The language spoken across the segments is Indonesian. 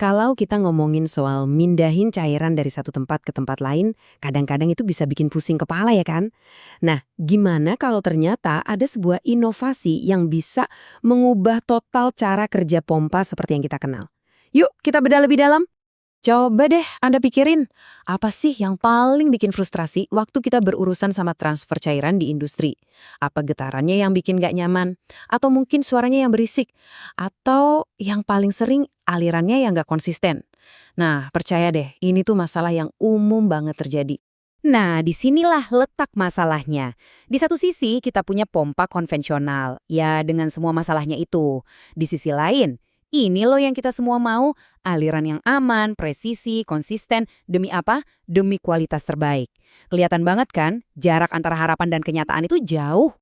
Kalau kita ngomongin soal mindahin cairan dari satu tempat ke tempat lain, kadang-kadang itu bisa bikin pusing kepala ya kan? Nah, gimana kalau ternyata ada sebuah inovasi yang bisa mengubah total cara kerja pompa seperti yang kita kenal? Yuk, kita bedah lebih dalam. Coba deh Anda pikirin, apa sih yang paling bikin frustrasi waktu kita berurusan sama transfer cairan di industri? Apa getarannya yang bikin gak nyaman? Atau mungkin suaranya yang berisik? Atau yang paling sering alirannya yang gak konsisten? Nah, percaya deh, ini tuh masalah yang umum banget terjadi. Nah, disinilah letak masalahnya. Di satu sisi, kita punya pompa konvensional, ya dengan semua masalahnya itu. Di sisi lain, ini loh yang kita semua mau, aliran yang aman, presisi, konsisten, demi apa? Demi kualitas terbaik. Kelihatan banget kan, jarak antara harapan dan kenyataan itu jauh.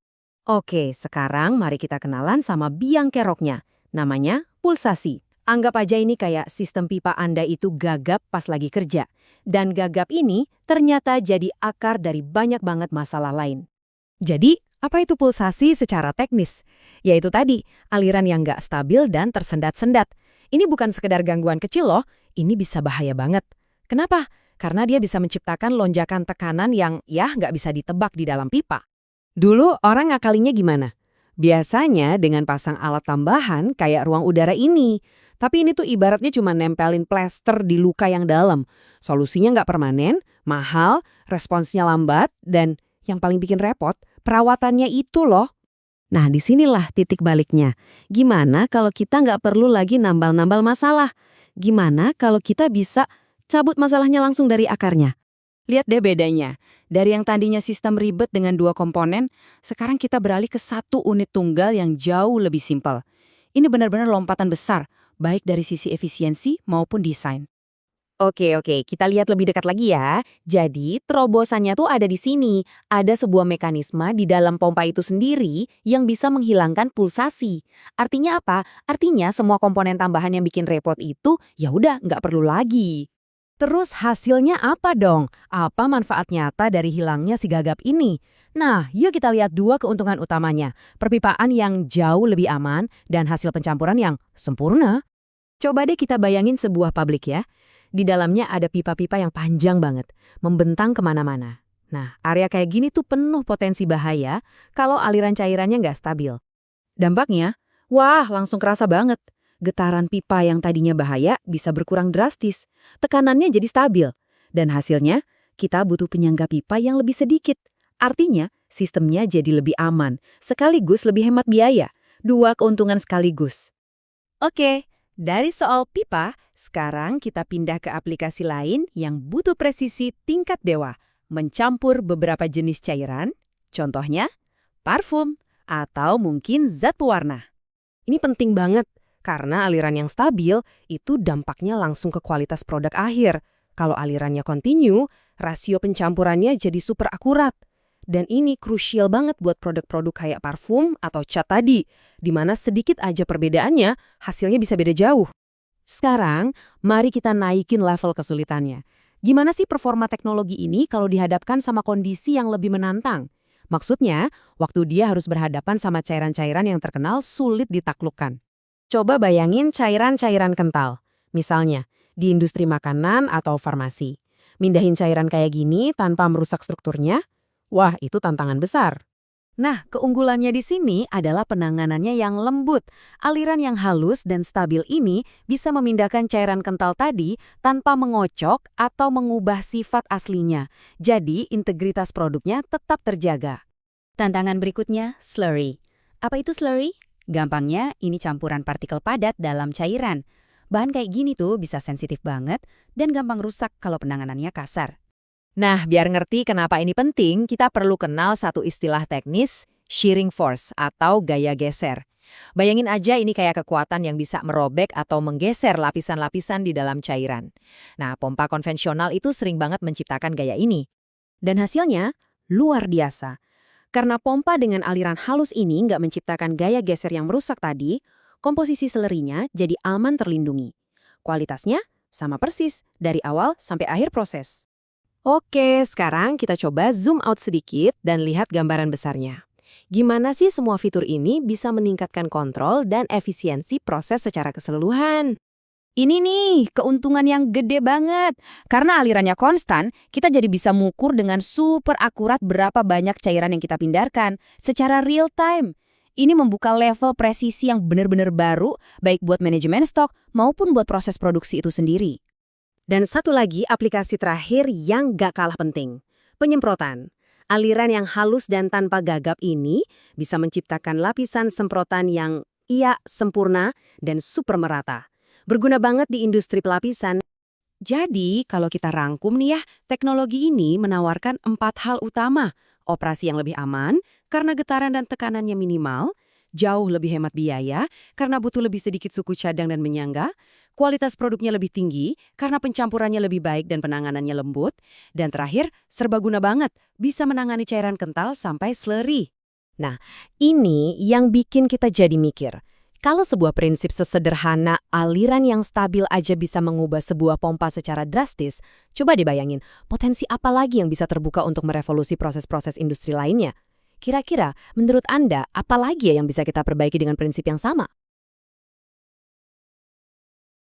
Oke, sekarang mari kita kenalan sama biang keroknya. Namanya pulsasi. Anggap aja ini kayak sistem pipa Anda itu gagap pas lagi kerja. Dan gagap ini ternyata jadi akar dari banyak banget masalah lain. Jadi, apa itu pulsasi secara teknis? Yaitu tadi, aliran yang nggak stabil dan tersendat-sendat. Ini bukan sekedar gangguan kecil loh, ini bisa bahaya banget. Kenapa? Karena dia bisa menciptakan lonjakan tekanan yang ya nggak bisa ditebak di dalam pipa. Dulu orang ngakalinya gimana? Biasanya dengan pasang alat tambahan kayak ruang udara ini. Tapi ini tuh ibaratnya cuma nempelin plester di luka yang dalam. Solusinya nggak permanen, mahal, responsnya lambat, dan yang paling bikin repot, perawatannya itu loh. Nah, disinilah titik baliknya. Gimana kalau kita nggak perlu lagi nambal-nambal masalah? Gimana kalau kita bisa cabut masalahnya langsung dari akarnya? Lihat deh bedanya. Dari yang tadinya sistem ribet dengan dua komponen, sekarang kita beralih ke satu unit tunggal yang jauh lebih simpel. Ini benar-benar lompatan besar, baik dari sisi efisiensi maupun desain. Oke, kita lihat lebih dekat lagi ya. Jadi, terobosannya tuh ada di sini. Ada sebuah mekanisme di dalam pompa itu sendiri yang bisa menghilangkan pulsasi. Artinya apa? Artinya semua komponen tambahan yang bikin repot itu ya udah nggak perlu lagi. Terus hasilnya apa dong? Apa manfaat nyata dari hilangnya si gagap ini? Nah, yuk kita lihat dua keuntungan utamanya. Perpipaan yang jauh lebih aman dan hasil pencampuran yang sempurna. Coba deh kita bayangin sebuah pabrik ya. Di dalamnya ada pipa-pipa yang panjang banget, membentang kemana-mana. Nah, area kayak gini tuh penuh potensi bahaya kalau aliran cairannya nggak stabil. Dampaknya, wah langsung kerasa banget. Getaran pipa yang tadinya bahaya bisa berkurang drastis. Tekanannya jadi stabil. Dan hasilnya, kita butuh penyangga pipa yang lebih sedikit. Artinya, sistemnya jadi lebih aman, sekaligus lebih hemat biaya. Dua keuntungan sekaligus. Oke, dari soal pipa, sekarang kita pindah ke aplikasi lain yang butuh presisi tingkat dewa, mencampur beberapa jenis cairan, contohnya parfum, atau mungkin zat pewarna. Ini penting banget, karena aliran yang stabil itu dampaknya langsung ke kualitas produk akhir. Kalau alirannya kontinu, rasio pencampurannya jadi super akurat. Dan ini krusial banget buat produk-produk kayak parfum atau cat tadi, di mana sedikit aja perbedaannya, hasilnya bisa beda jauh. Sekarang, mari kita naikin level kesulitannya. Gimana sih performa teknologi ini kalau dihadapkan sama kondisi yang lebih menantang? Maksudnya, waktu dia harus berhadapan sama cairan-cairan yang terkenal sulit ditaklukkan. Coba bayangin cairan-cairan kental. Misalnya, di industri makanan atau farmasi. Mindahin cairan kayak gini tanpa merusak strukturnya, wah itu tantangan besar. Nah, keunggulannya di sini adalah penanganannya yang lembut. Aliran yang halus dan stabil ini bisa memindahkan cairan kental tadi tanpa mengocok atau mengubah sifat aslinya. Jadi, integritas produknya tetap terjaga. Tantangan berikutnya, slurry. Apa itu slurry? Gampangnya, ini campuran partikel padat dalam cairan. Bahan kayak gini tuh bisa sensitif banget dan gampang rusak kalau penanganannya kasar. Nah, biar ngerti kenapa ini penting, kita perlu kenal satu istilah teknis, shearing force atau gaya geser. Bayangin aja ini kayak kekuatan yang bisa merobek atau menggeser lapisan-lapisan di dalam cairan. Nah, pompa konvensional itu sering banget menciptakan gaya ini. Dan hasilnya luar biasa. Karena pompa dengan aliran halus ini nggak menciptakan gaya geser yang merusak tadi, komposisi selerinya jadi aman terlindungi. Kualitasnya sama persis dari awal sampai akhir proses. Oke, sekarang kita coba zoom out sedikit dan lihat gambaran besarnya. Gimana sih semua fitur ini bisa meningkatkan kontrol dan efisiensi proses secara keseluruhan? Ini nih, keuntungan yang gede banget. Karena alirannya konstan, kita jadi bisa mengukur dengan super akurat berapa banyak cairan yang kita pindahkan secara real time. Ini membuka level presisi yang benar-benar baru, baik buat manajemen stok maupun buat proses produksi itu sendiri. Dan satu lagi aplikasi terakhir yang gak kalah penting, penyemprotan. Aliran yang halus dan tanpa gagap ini bisa menciptakan lapisan semprotan yang sempurna dan super merata. Berguna banget di industri pelapisan. Jadi, kalau kita rangkum nih ya, teknologi ini menawarkan 4 hal utama. Operasi yang lebih aman, karena getaran dan tekanannya minimal. Jauh lebih hemat biaya, karena butuh lebih sedikit suku cadang dan menyangga. Kualitas produknya lebih tinggi, karena pencampurannya lebih baik dan penanganannya lembut. Dan terakhir, serbaguna banget, bisa menangani cairan kental sampai slurry. Nah, ini yang bikin kita jadi mikir. Kalau sebuah prinsip sesederhana aliran yang stabil aja bisa mengubah sebuah pompa secara drastis, coba dibayangin potensi apa lagi yang bisa terbuka untuk merevolusi proses-proses industri lainnya. Kira-kira, menurut Anda, apa lagi ya yang bisa kita perbaiki dengan prinsip yang sama?